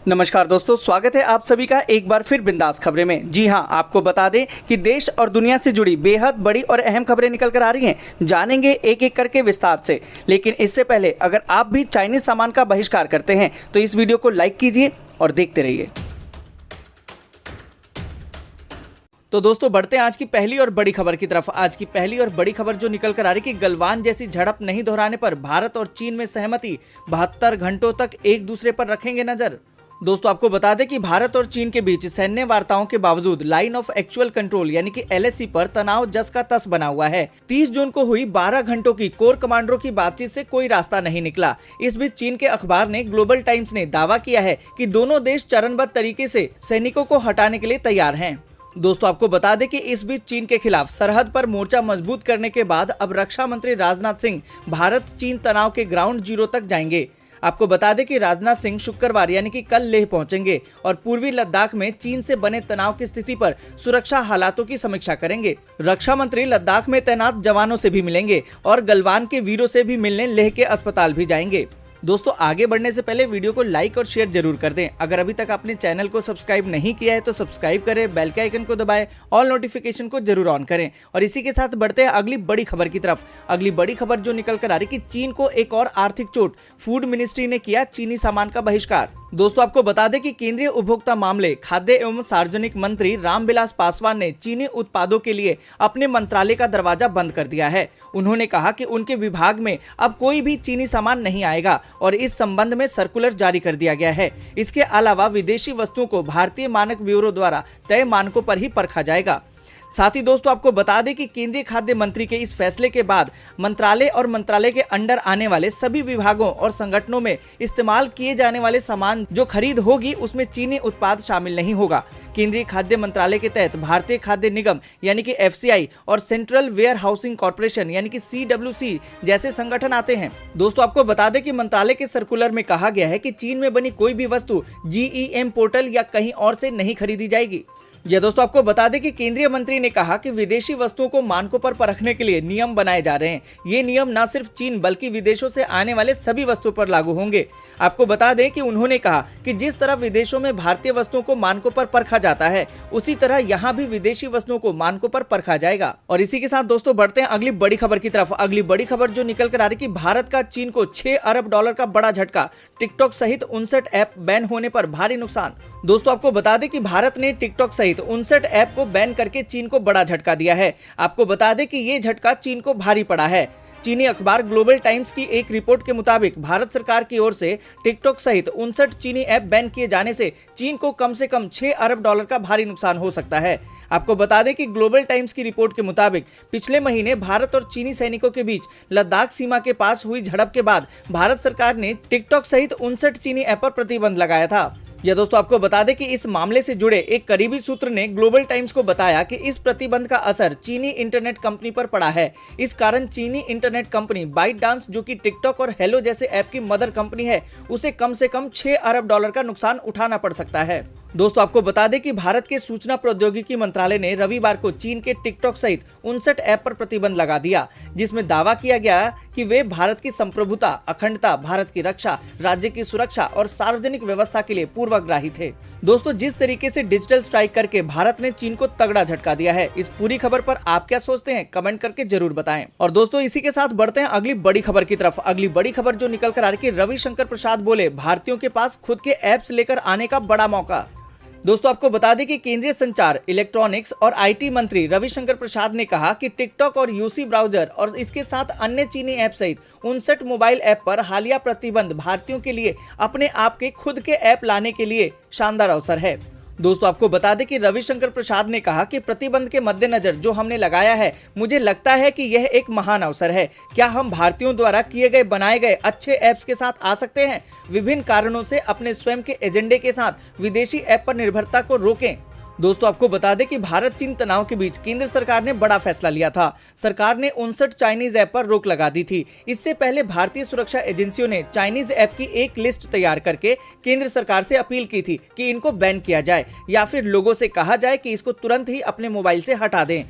नमस्कार दोस्तों, स्वागत है आप सभी का एक बार फिर बिंदास खबरें में। जी हां, आपको बता दें कि देश और दुनिया से जुड़ी बेहद बड़ी और अहम खबरें निकल कर आ रही हैं। जानेंगे एक एक करके विस्तार से। लेकिन इससे पहले अगर आप भी चाइनीज सामान का बहिष्कार करते हैं तो इस वीडियो को लाइक कीजिए और देखते रहिए। तो दोस्तों, बढ़ते हैं आज की पहली और बड़ी खबर की तरफ। आज की पहली और बड़ी खबर जो निकल कर आ रही कि गलवान जैसी झड़प नहीं दोहराने पर भारत और चीन में सहमति, 72 घंटों तक एक दूसरे पर रखेंगे नजर। दोस्तों, आपको बता दें कि भारत और चीन के बीच सैन्य वार्ताओं के बावजूद लाइन ऑफ एक्चुअल कंट्रोल यानी कि LAC पर तनाव जस का तस बना हुआ है। 30 जून को हुई 12 घंटों की कोर कमांडरों की बातचीत से कोई रास्ता नहीं निकला। इस बीच चीन के अखबार ने ग्लोबल टाइम्स ने दावा किया है कि दोनों देश चरणबद्ध तरीके से सैनिकों को हटाने के लिए तैयार हैं। दोस्तों, आपको बता दें कि इस बीच चीन के खिलाफ सरहद पर मोर्चा मजबूत करने के बाद अब रक्षा मंत्री राजनाथ सिंह भारत चीन तनाव के ग्राउंड जीरो तक जाएंगे। आपको बता दें कि राजनाथ सिंह शुक्रवार यानी कि कल लेह पहुंचेंगे और पूर्वी लद्दाख में चीन से बने तनाव की स्थिति पर सुरक्षा हालातों की समीक्षा करेंगे। रक्षा मंत्री लद्दाख में तैनात जवानों से भी मिलेंगे और गलवान के वीरों से भी मिलने लेह के अस्पताल भी जाएंगे। दोस्तों, आगे बढ़ने से पहले वीडियो को लाइक और शेयर जरूर कर दें। अगर अभी तक आपने चैनल को सब्सक्राइब नहीं किया है तो सब्सक्राइब करें, बेल के आइकन को दबाएं, ऑल नोटिफिकेशन को जरूर ऑन करें। और इसी के साथ बढ़ते हैं अगली बड़ी खबर की तरफ। अगली बड़ी खबर जो निकल कर आ रही कि चीन को एक और आर्थिक चोट, फूड मिनिस्ट्री ने किया चीनी सामान का बहिष्कार। दोस्तों, आपको बता दें कि केंद्रीय उपभोक्ता मामले, खाद्य एवं सार्वजनिक मंत्री रामविलास पासवान ने चीनी उत्पादों के लिए अपने मंत्रालय का दरवाजा बंद कर दिया है। उन्होंने कहा कि उनके विभाग में अब कोई भी चीनी सामान नहीं आएगा और इस संबंध में सर्कुलर जारी कर दिया गया है। इसके अलावा विदेशी वस्तुओं को भारतीय मानक ब्यूरो द्वारा तय मानकों पर ही परखा जाएगा। साथ ही दोस्तों, आपको बता दें कि केंद्रीय खाद्य मंत्री के इस फैसले के बाद मंत्रालय और मंत्रालय के अंडर आने वाले सभी विभागों और संगठनों में इस्तेमाल किए जाने वाले सामान जो खरीद होगी उसमें चीनी उत्पाद शामिल नहीं होगा। केंद्रीय खाद्य मंत्रालय के तहत भारतीय खाद्य निगम यानी कि FCI और सेंट्रल वेयर हाउसिंग कॉर्पोरेशन यानी कि CWC जैसे संगठन आते हैं। दोस्तों, आपको बता दें कि मंत्रालय के सर्कुलर में कहा गया है कि चीन में बनी कोई भी वस्तु GEM पोर्टल या कहीं और से नहीं खरीदी जाएगी। यह दोस्तों, आपको बता दें कि केंद्रीय मंत्री ने कहा कि विदेशी वस्तुओं को मानकों पर परखने के लिए नियम बनाए जा रहे हैं। ये नियम न सिर्फ चीन बल्कि विदेशों से आने वाले सभी वस्तुओं पर लागू होंगे। आपको बता दें कि उन्होंने कहा कि जिस तरह विदेशों में भारतीय वस्तुओं को मानकों पर परखा जाता है उसी तरह यहाँ भी विदेशी वस्तुओं को मानकों पर परखा जाएगा। और इसी के साथ दोस्तों, बढ़ते हैं अगली बड़ी खबर की तरफ। अगली बड़ी खबर जो निकल कर आ रही कि भारत का चीन को $6 अरब का बड़ा झटका, टिकटॉक सहित 59 ऐप बैन होने पर भारी नुकसान। दोस्तों, आपको बता दें कि भारत ने टिकटॉक सहित 59 ऐप को बैन करके चीन को बड़ा झटका दिया है। आपको बता दें कि ये झटका चीन को भारी पड़ा है। चीनी अखबार ग्लोबल टाइम्स की एक रिपोर्ट के मुताबिक भारत सरकार की ओर से टिकटॉक सहित 59 चीनी ऐप बैन किए जाने से चीन को कम से कम $6 अरब का भारी नुकसान हो सकता है। आपको बता दें कि ग्लोबल टाइम्स की रिपोर्ट के मुताबिक पिछले महीने भारत और चीनी सैनिकों के बीच लद्दाख सीमा के पास हुई झड़प के बाद भारत सरकार ने टिकटॉक सहित 59 चीनी ऐप पर प्रतिबंध लगाया था। यह दोस्तों, आपको बता दें कि इस मामले से जुड़े एक करीबी सूत्र ने ग्लोबल टाइम्स को बताया कि इस प्रतिबंध का असर चीनी इंटरनेट कंपनी पर पड़ा है। इस कारण चीनी इंटरनेट कंपनी बाइट डांस, जो कि टिकटॉक और हेलो जैसे ऐप की मदर कंपनी है, उसे कम से कम $6 अरब का नुकसान उठाना पड़ सकता है। दोस्तों, आपको बता दें कि भारत के सूचना प्रौद्योगिकी मंत्रालय ने रविवार को चीन के टिकटॉक सहित 59 ऐप पर प्रतिबंध लगा दिया, जिसमें दावा किया गया कि वे भारत की संप्रभुता, अखंडता, भारत की रक्षा, राज्य की सुरक्षा और सार्वजनिक व्यवस्था के लिए पूर्वग्राही थे। दोस्तों, जिस तरीके से डिजिटल स्ट्राइक करके भारत ने चीन को तगड़ा झटका दिया है, इस पूरी खबर पर आप क्या सोचते हैं कमेंट करके जरूर बताएं। और दोस्तों, इसी के साथ बढ़ते हैं अगली बड़ी खबर की तरफ। अगली बड़ी खबर जो निकल कर आ रही कि रविशंकर प्रसाद बोले भारतीयों के पास खुद के ऐप्स लेकर आने का बड़ा मौका। दोस्तों, आपको बता दें कि केंद्रीय संचार, इलेक्ट्रॉनिक्स और IT मंत्री रविशंकर प्रसाद ने कहा कि टिकटॉक और UC ब्राउजर और इसके साथ अन्य चीनी ऐप सहित 59 मोबाइल ऐप पर हालिया प्रतिबंध भारतीयों के लिए अपने आप के खुद के ऐप लाने के लिए शानदार अवसर है। दोस्तों, आपको बता दें कि रविशंकर प्रसाद ने कहा कि प्रतिबंध के मद्देनजर जो हमने लगाया है, मुझे लगता है कि यह एक महान अवसर है। क्या हम भारतीयों द्वारा किए गए बनाए गए अच्छे ऐप्स के साथ आ सकते हैं? विभिन्न कारणों से अपने स्वयं के एजेंडे के साथ विदेशी ऐप पर निर्भरता को रोकें। दोस्तों, आपको बता दें कि भारत चीन तनाव के बीच केंद्र सरकार ने बड़ा फैसला लिया था। सरकार ने 59 चाइनीज ऐप पर रोक लगा दी थी। इससे पहले भारतीय सुरक्षा एजेंसियों ने चाइनीज ऐप की एक लिस्ट तैयार करके केंद्र सरकार से अपील की थी कि इनको बैन किया जाए या फिर लोगों से कहा जाए कि इसको तुरंत ही अपने मोबाइल से हटा दें।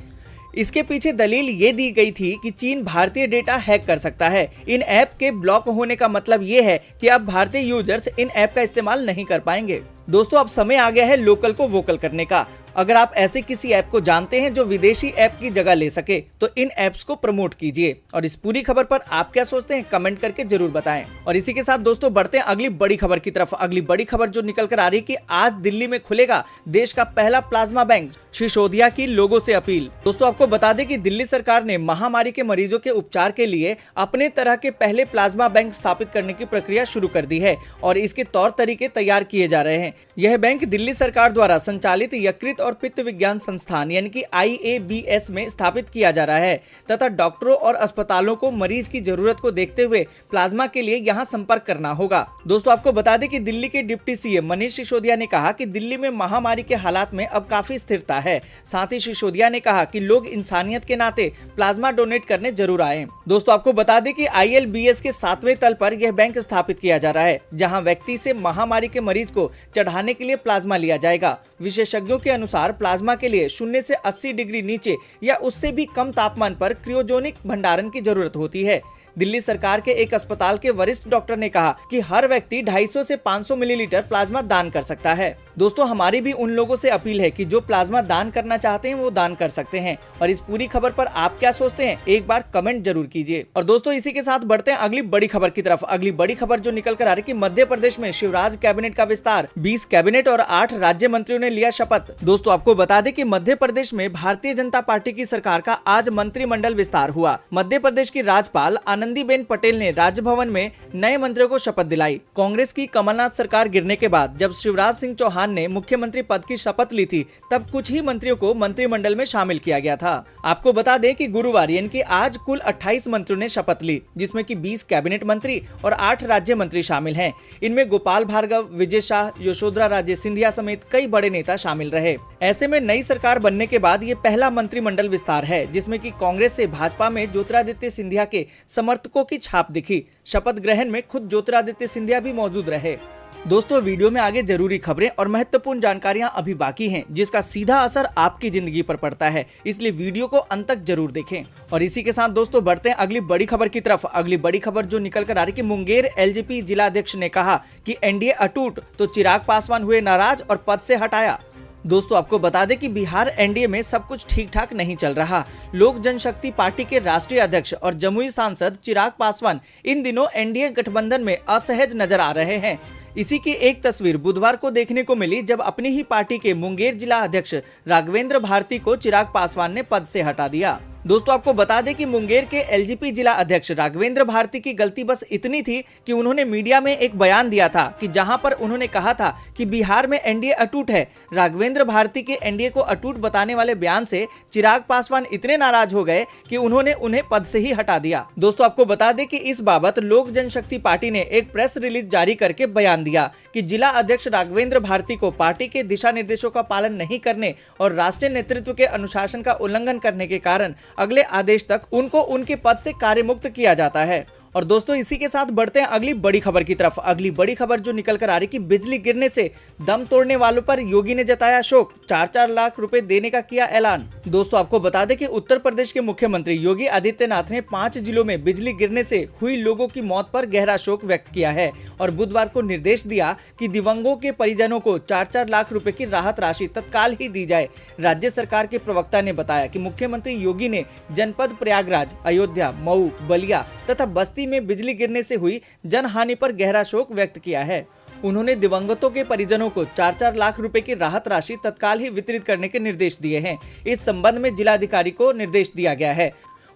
इसके पीछे दलील ये दी गई थी कि चीन भारतीय डेटा हैक कर सकता है। इन ऐप के ब्लॉक होने का मतलब ये है कि अब भारतीय यूजर्स इन ऐप का इस्तेमाल नहीं कर पाएंगे। दोस्तों अब समय आ गया है लोकल को वोकल करने का। अगर आप ऐसे किसी ऐप को जानते हैं जो विदेशी ऐप की जगह ले सके तो इन ऐप्स को प्रमोट कीजिए। और इस पूरी खबर पर आप क्या सोचते हैं कमेंट करके जरूर बताएं। और इसी के साथ दोस्तों बढ़ते हैं अगली बड़ी खबर की तरफ। अगली बड़ी खबर जो निकल कर आ रही है कि आज दिल्ली में खुलेगा देश का पहला प्लाज्मा बैंक। सिसोदिया की लोगों से अपील। दोस्तों आपको बता दें कि दिल्ली सरकार ने महामारी के मरीजों के उपचार के लिए अपने तरह के पहले प्लाज्मा बैंक स्थापित करने की प्रक्रिया शुरू कर दी है और इसके तौर तरीके तैयार किए जा रहे हैं। यह बैंक दिल्ली सरकार द्वारा संचालित यकृत और पित्त विज्ञान संस्थान यानी कि IABS में स्थापित किया जा रहा है तथा डॉक्टरों और अस्पतालों को मरीज की जरूरत को देखते हुए प्लाज्मा के लिए यहां संपर्क करना होगा। दोस्तों आपको बता दें कि दिल्ली के डिप्टी CM मनीष सिसोदिया ने कहा कि दिल्ली में महामारी के हालात में अब काफी स्थिरता है। साथ ही सिसोदिया ने कहा कि लोग इंसानियत के नाते प्लाज्मा डोनेट करने जरूर आए। दोस्तों आपको बता दें कि ILBS के 7वें तल पर यह बैंक स्थापित किया जा रहा है जहां व्यक्ति से महामारी के मरीज को चढ़ाने के लिए प्लाज्मा लिया जाएगा। विशेषज्ञों के अनुसार प्लाज्मा के लिए 0 से 80 डिग्री नीचे या उससे भी कम तापमान पर क्रियोजोनिक भंडारण की जरूरत होती है। दिल्ली सरकार के एक अस्पताल के वरिष्ठ डॉक्टर ने कहा कि हर व्यक्ति 250 से 500 मिलीलीटर प्लाज्मा दान कर सकता है। दोस्तों हमारी भी उन लोगों से अपील है कि जो प्लाज्मा दान करना चाहते हैं वो दान कर सकते हैं। और इस पूरी खबर पर आप क्या सोचते हैं एक बार कमेंट जरूर कीजिए। और दोस्तों इसी के साथ बढ़ते हैं अगली बड़ी खबर की तरफ। अगली बड़ी खबर जो निकल कर आ रही है कि मध्य प्रदेश में शिवराज कैबिनेट का विस्तार। 20 कैबिनेट और 8 राज्य मंत्रियों ने लिया शपथ। दोस्तों आपको बता दें कि मध्य प्रदेश में भारतीय जनता पार्टी की सरकार का आज मंत्रिमंडल विस्तार हुआ। मध्य प्रदेश की राज्यपाल आनंदीबेन पटेल ने राजभवन में नए मंत्रियों को शपथ दिलाई। कांग्रेस की कमलनाथ सरकार गिरने के बाद जब शिवराज सिंह चौहान ने मुख्यमंत्री पद की शपथ ली थी तब कुछ ही मंत्रियों को मंत्रिमंडल में शामिल किया गया था। आपको बता दें कि गुरुवार यानी कि आज कुल 28 मंत्रियों ने शपथ ली जिसमें कि 20 कैबिनेट मंत्री और 8 राज्य मंत्री शामिल हैं। इनमें गोपाल भार्गव, विजय शाह, यशोधरा राजे सिंधिया समेत कई बड़े नेता शामिल रहे। ऐसे में नई सरकार बनने के बाद ये पहला मंत्रिमंडल विस्तार है जिसमें कि कांग्रेस से भाजपा में ज्योतिरादित्य सिंधिया के समर्थकों की छाप दिखी। शपथ ग्रहण में खुद ज्योतिरादित्य सिंधिया भी मौजूद रहे। दोस्तों वीडियो में आगे जरूरी खबरें और महत्वपूर्ण जानकारियां अभी बाकी हैं जिसका सीधा असर आपकी जिंदगी पर पड़ता है, इसलिए वीडियो को अंत तक जरूर देखें। और इसी के साथ दोस्तों बढ़ते हैं अगली बड़ी खबर की तरफ। अगली बड़ी खबर जो निकल कर आ रही है कि मुंगेर LJP जिला अध्यक्ष ने कहा कि NDA अटूट तो चिराग पासवान हुए नाराज और पद से हटाया। दोस्तों आपको बता दें कि बिहार NDA में सब कुछ ठीक ठाक नहीं चल रहा। लोक जनशक्ति पार्टी के राष्ट्रीय अध्यक्ष और जमुई सांसद चिराग पासवान इन दिनों NDA गठबंधन में असहज नजर आ रहे हैं। इसी की एक तस्वीर बुधवार को देखने को मिली जब अपनी ही पार्टी के मुंगेर जिला अध्यक्ष राघवेंद्र भारती को चिराग पासवान ने पद से हटा दिया। दोस्तों आपको बता दें कि मुंगेर के LJP जिला अध्यक्ष राघवेंद्र भारती की गलती बस इतनी थी कि उन्होंने मीडिया में एक बयान दिया था कि जहां पर उन्होंने कहा था कि बिहार में NDA अटूट है। राघवेंद्र भारती के NDA को अटूट बताने वाले बयान से चिराग पासवान इतने नाराज हो गए कि उन्होंने उन्हें पद से ही हटा दिया। दोस्तों आपको बता दें कि इस बाबत लोक जनशक्ति पार्टी ने एक प्रेस रिलीज जारी करके बयान दिया कि जिला अध्यक्ष राघवेंद्र भारती को पार्टी के दिशा निर्देशों का पालन नहीं करने और राष्ट्रीय नेतृत्व के अनुशासन का उल्लंघन करने के कारण अगले आदेश तक उनको उनके पद से कार्यमुक्त किया जाता है। और दोस्तों इसी के साथ बढ़ते हैं अगली बड़ी खबर की तरफ। अगली बड़ी खबर जो निकल कर आ रही कि बिजली गिरने से दम तोड़ने वालों पर योगी ने जताया शोक। 4-4 लाख रुपए देने का किया ऐलान। दोस्तों आपको बता दें कि उत्तर प्रदेश के मुख्यमंत्री योगी आदित्यनाथ ने 5 जिलों में बिजली गिरने से हुई लोगों की मौत पर गहरा शोक व्यक्त किया है और बुधवार को निर्देश दिया कि दिव्यांगों के परिजनों को 4-4 लाख रुपए की राहत राशि तत्काल ही दी जाए। राज्य सरकार के प्रवक्ता ने बताया कि मुख्यमंत्री योगी ने जनपद प्रयागराज, अयोध्या, मऊ, बलिया तथा बस्ती में बिजली गिरने से हुई जनहानि पर गहरा शोक व्यक्त किया है। उन्होंने दिवंगतों के परिजनों को 4-4 लाख रुपए की राहत राशि तत्काल ही वितरित करने के निर्देश दिए हैं। इस संबंध में जिलाधिकारी को निर्देश दिया गया है।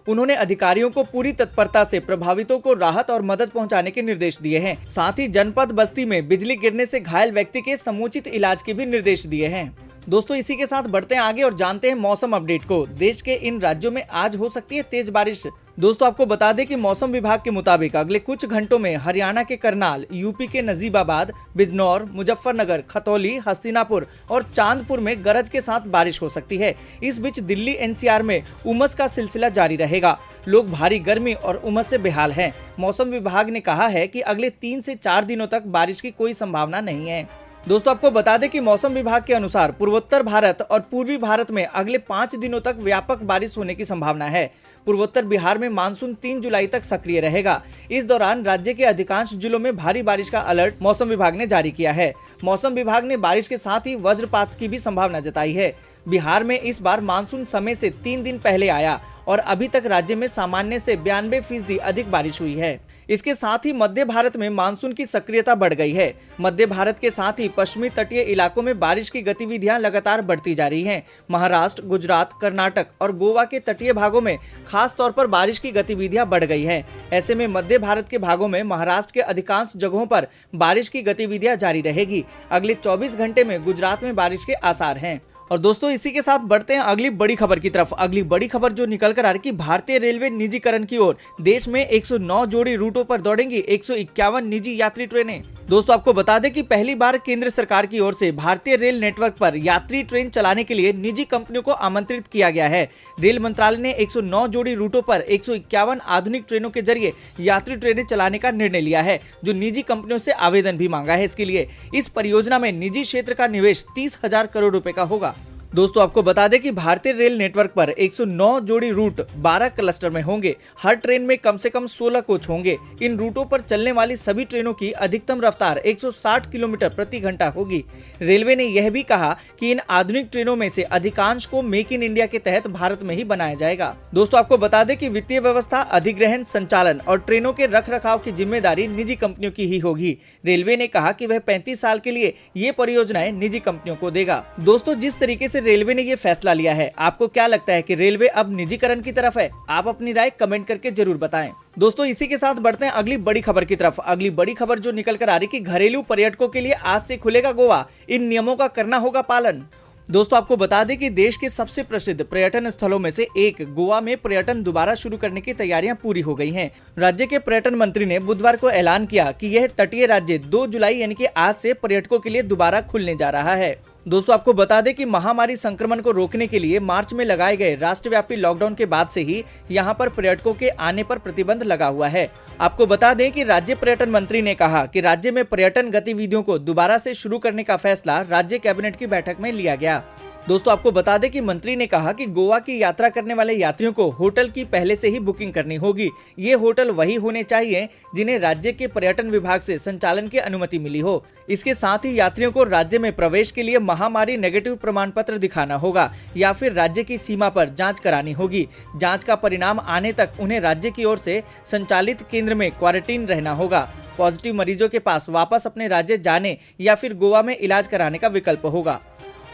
उन्होंने अधिकारियों को पूरी तत्परता से प्रभावितों को राहत और मदद पहुंचाने के निर्देश दिए हैं। साथ ही जनपद बस्ती में बिजली गिरने से घायल व्यक्ति के समुचित इलाज के भी निर्देश दिए हैं। दोस्तों इसी के साथ बढ़ते हैं आगे और जानते हैं मौसम अपडेट को। देश के इन राज्यों में आज हो सकती है तेज बारिश। दोस्तों आपको बता दें कि मौसम विभाग के मुताबिक अगले कुछ घंटों में हरियाणा के करनाल, यूपी के नजीबाबाद, बिजनौर, मुजफ्फरनगर, खतौली, हस्तिनापुर और चांदपुर में गरज के साथ बारिश हो सकती है। इस बीच दिल्ली NCR में उमस का सिलसिला जारी रहेगा। लोग भारी गर्मी और उमस से बेहाल हैं। मौसम विभाग ने कहा है कि अगले 3 से 4 दिनों तक बारिश की कोई संभावना नहीं है। दोस्तों आपको बता दें कि मौसम विभाग के अनुसार पूर्वोत्तर भारत और पूर्वी भारत में अगले 5 दिनों तक व्यापक बारिश होने की संभावना है। पूर्वोत्तर बिहार में मानसून 3 जुलाई तक सक्रिय रहेगा। इस दौरान राज्य के अधिकांश जिलों में भारी बारिश का अलर्ट मौसम विभाग ने जारी किया है। मौसम विभाग ने बारिश के साथ ही वज्रपात की भी संभावना जताई है। बिहार में इस बार मानसून समय से 3 दिन पहले आया और अभी तक राज्य में सामान्य से 92% अधिक बारिश हुई है। इसके साथ ही मध्य भारत में मानसून की सक्रियता बढ़ गई है। मध्य भारत के साथ ही पश्चिमी तटीय इलाकों में बारिश की गतिविधियां लगातार बढ़ती जा रही हैं। महाराष्ट्र, गुजरात, कर्नाटक और गोवा के तटीय भागों में खास तौर पर बारिश की गतिविधियां बढ़ गई हैं। ऐसे में मध्य भारत के भागों में महाराष्ट्र के अधिकांश जगहों पर बारिश की गतिविधियां जारी रहेगी। अगले 24 घंटे में गुजरात में बारिश के आसार हैं। और दोस्तों इसी के साथ बढ़ते हैं अगली बड़ी खबर की तरफ। अगली बड़ी खबर जो निकल कर आ रही कि भारतीय रेलवे निजीकरण की ओर। देश में 109 जोड़ी रूटों पर दौड़ेंगी 151 निजी यात्री ट्रेनें। दोस्तों आपको बता दें कि पहली बार केंद्र सरकार की ओर से भारतीय रेल नेटवर्क पर यात्री ट्रेन चलाने के लिए निजी कंपनियों को आमंत्रित किया गया है। रेल मंत्रालय ने 109 जोड़ी रूटों पर 151 आधुनिक ट्रेनों के जरिए यात्री ट्रेनें चलाने का निर्णय लिया है, जो निजी कंपनियों से आवेदन भी मांगा है। इसके लिए इस परियोजना में निजी क्षेत्र का निवेश 30,000 करोड़ रुपए का होगा। दोस्तों आपको बता दें कि भारतीय रेल नेटवर्क पर 109 जोड़ी रूट 12 क्लस्टर में होंगे। हर ट्रेन में कम से कम 16 कोच होंगे। इन रूटों पर चलने वाली सभी ट्रेनों की अधिकतम रफ्तार 160 किलोमीटर प्रति घंटा होगी। रेलवे ने यह भी कहा कि इन आधुनिक ट्रेनों में से अधिकांश को मेक इन इंडिया के तहत भारत में ही बनाया जाएगा। दोस्तों आपको बता दें कि वित्तीय व्यवस्था, अधिग्रहण, संचालन और ट्रेनों के रखरखाव की जिम्मेदारी निजी कंपनियों की ही होगी। रेलवे ने कहा कि वह 35 साल के लिए ये परियोजनाएं निजी कंपनियों को देगा। दोस्तों जिस तरीके से रेलवे ने ये फैसला लिया है, आपको क्या लगता है कि रेलवे अब निजीकरण की तरफ है? आप अपनी राय कमेंट करके जरूर बताएं। दोस्तों इसी के साथ बढ़ते हैं अगली बड़ी खबर की तरफ। अगली बड़ी खबर जो निकल कर आ रही कि घरेलू पर्यटकों के लिए आज से खुलेगा गोवा, इन नियमों का करना होगा पालन। दोस्तों आपको बता दें कि देश के सबसे प्रसिद्ध पर्यटन स्थलों में से एक गोवा में पर्यटन दोबारा शुरू करने की तैयारियां पूरी हो गई हैं। राज्य के पर्यटन मंत्री ने बुधवार को ऐलान किया कि यह तटीय राज्य 2 जुलाई यानी कि आज से पर्यटकों के लिए दोबारा खुलने जा रहा है। दोस्तों आपको बता दें कि महामारी संक्रमण को रोकने के लिए मार्च में लगाए गए राष्ट्रव्यापी लॉकडाउन के बाद से ही यहां पर पर्यटकों के आने पर प्रतिबंध लगा हुआ है। आपको बता दें कि राज्य पर्यटन मंत्री ने कहा कि राज्य में पर्यटन गतिविधियों को दोबारा से शुरू करने का फैसला राज्य कैबिनेट की बैठक में लिया गया। दोस्तों आपको बता दें कि मंत्री ने कहा कि गोवा की यात्रा करने वाले यात्रियों को होटल की पहले से ही बुकिंग करनी होगी। ये होटल वही होने चाहिए जिन्हें राज्य के पर्यटन विभाग से संचालन की अनुमति मिली हो। इसके साथ ही यात्रियों को राज्य में प्रवेश के लिए महामारी नेगेटिव प्रमाण पत्र दिखाना होगा या फिर राज्य की सीमा पर जांच करानी होगी। जांच का परिणाम आने तक उन्हें राज्य की ओर से संचालित केंद्र में क्वारंटीन रहना होगा। पॉजिटिव मरीजों के पास वापस अपने राज्य जाने या फिर गोवा में इलाज कराने का विकल्प होगा।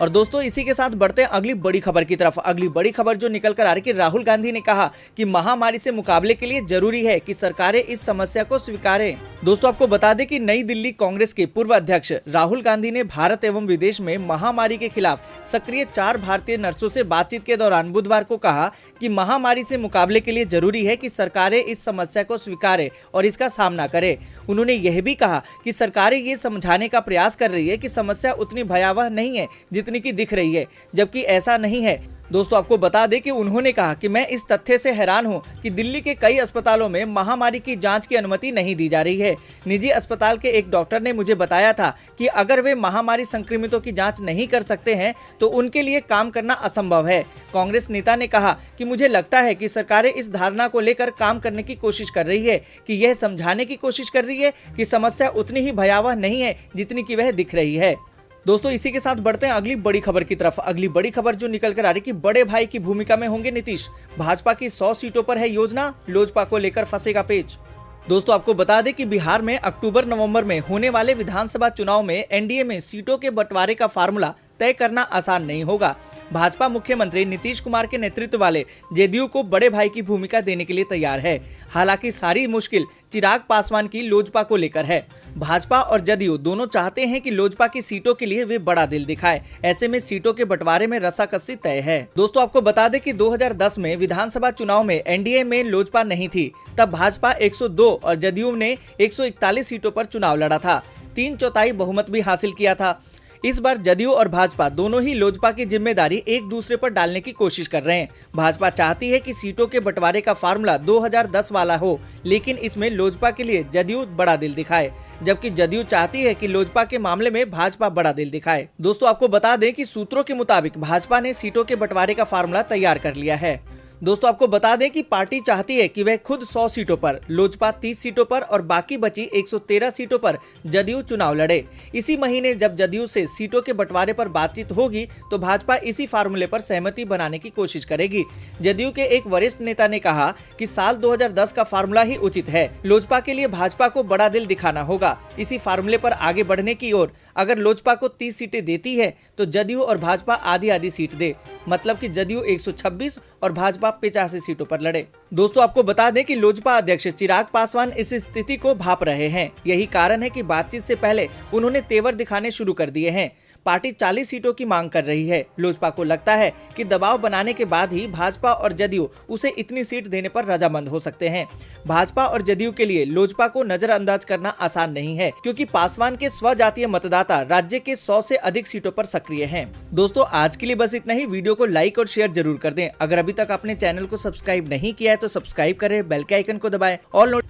और दोस्तों इसी के साथ बढ़ते हैं अगली बड़ी खबर की तरफ। अगली बड़ी खबर जो निकल कर आ रही कि राहुल गांधी ने कहा कि महामारी से मुकाबले के लिए जरूरी है कि सरकारें इस समस्या को स्वीकारें। दोस्तों आपको बता दें कि नई दिल्ली कांग्रेस के पूर्व अध्यक्ष राहुल गांधी ने भारत एवं विदेश में महामारी के खिलाफ सक्रिय 4 भारतीय नर्सों से बातचीत के दौरान बुधवार को कहा कि महामारी से मुकाबले के लिए जरूरी है कि सरकारें इस समस्या को स्वीकारें और इसका सामना करें। उन्होंने यह भी कहा कि सरकारें ये समझाने का प्रयास कर रही है कि समस्या उतनी भयावह नहीं है जितनी की दिख रही है, जबकि ऐसा नहीं है। दोस्तों आपको बता दें कि उन्होंने कहा कि मैं इस तथ्य से हैरान हूं कि दिल्ली के कई अस्पतालों में महामारी की जांच की अनुमति नहीं दी जा रही है। निजी अस्पताल के एक डॉक्टर ने मुझे बताया था कि अगर वे महामारी संक्रमितों की जांच नहीं कर सकते हैं तो उनके लिए काम करना असंभव है। कांग्रेस नेता ने कहा कि मुझे लगता है कि सरकारें इस धारणा को लेकर काम करने की कोशिश कर रही है कि यह समझाने की कोशिश कर रही है कि समस्या उतनी ही भयावह नहीं है जितनी की वह दिख रही है। दोस्तों इसी के साथ बढ़ते हैं अगली बड़ी खबर की तरफ। अगली बड़ी खबर जो निकल कर आ रही कि बड़े भाई की भूमिका में होंगे नीतीश। भाजपा की 100 सीटों पर है योजना, लोजपा को लेकर फंसेगा पेच। दोस्तों आपको बता दें कि बिहार में अक्टूबर-नवंबर में होने वाले विधानसभा चुनाव में एनडीए में सीटों के बंटवारे का फार्मूला तय करना आसान नहीं होगा। भाजपा मुख्यमंत्री नीतीश कुमार के नेतृत्व वाले जेडीयू को बड़े भाई की भूमिका देने के लिए तैयार है। हालांकि सारी मुश्किल चिराग पासवान की लोजपा को लेकर है। भाजपा और जेडीयू दोनों चाहते हैं कि लोजपा की सीटों के लिए वे बड़ा दिल दिखाए। ऐसे में सीटों के बंटवारे में रस्साकसी तय है। दोस्तों आपको बता दें कि 2010 में विधानसभा चुनाव में एनडीए में लोजपा नहीं थी। तब भाजपा 102 और जेडीयू ने 141 सीटों पर चुनाव लड़ा था। 3/4 बहुमत भी हासिल किया था। इस बार जदयू और भाजपा दोनों ही लोजपा की जिम्मेदारी एक दूसरे पर डालने की कोशिश कर रहे हैं। भाजपा चाहती है कि सीटों के बंटवारे का फार्मूला 2010 वाला हो, लेकिन इसमें लोजपा के लिए जदयू बड़ा दिल दिखाए, जबकि जदयू चाहती है कि लोजपा के मामले में भाजपा बड़ा दिल दिखाए। दोस्तों आपको बता दें कि सूत्रों के मुताबिक भाजपा ने सीटों के बंटवारे का फार्मूला तैयार कर लिया है। दोस्तों आपको बता दें कि पार्टी चाहती है कि वह खुद 100 सीटों पर, लोजपा 30 सीटों पर और बाकी बची 113 सीटों पर जदयू चुनाव लड़े। इसी महीने जब जदयू से सीटों के बंटवारे पर बातचीत होगी तो भाजपा इसी फार्मूले पर सहमति बनाने की कोशिश करेगी। जदयू के एक वरिष्ठ नेता ने कहा कि साल 2010 का फार्मूला ही उचित है। लोजपा के लिए भाजपा को बड़ा दिल दिखाना होगा। इसी फार्मूले पर आगे बढ़ने की ओर अगर लोजपा को 30 सीटें देती है तो जदयू और भाजपा आधी आधी सीट दे, मतलब कि जदयू 126 और भाजपा 85 सीटों पर लड़े। दोस्तों आपको बता दें कि लोजपा अध्यक्ष चिराग पासवान इस स्थिति को भांप रहे हैं। यही कारण है कि बातचीत से पहले उन्होंने तेवर दिखाने शुरू कर दिए हैं। पार्टी 40 सीटों की मांग कर रही है। लोजपा को लगता है कि दबाव बनाने के बाद ही भाजपा और जदयू उसे इतनी सीट देने पर रजामंद हो सकते हैं। भाजपा और जदयू के लिए लोजपा को नजरअंदाज करना आसान नहीं है, क्योंकि पासवान के स्वजातीय मतदाता राज्य के 100 से अधिक सीटों पर सक्रिय हैं। दोस्तों आज के लिए बस इतना ही। वीडियो को लाइक और शेयर जरूर कर दें। अगर अभी तक आपने चैनल को सब्सक्राइब नहीं किया है तो सब्सक्राइब करें, बेल के आइकन को दबाएं और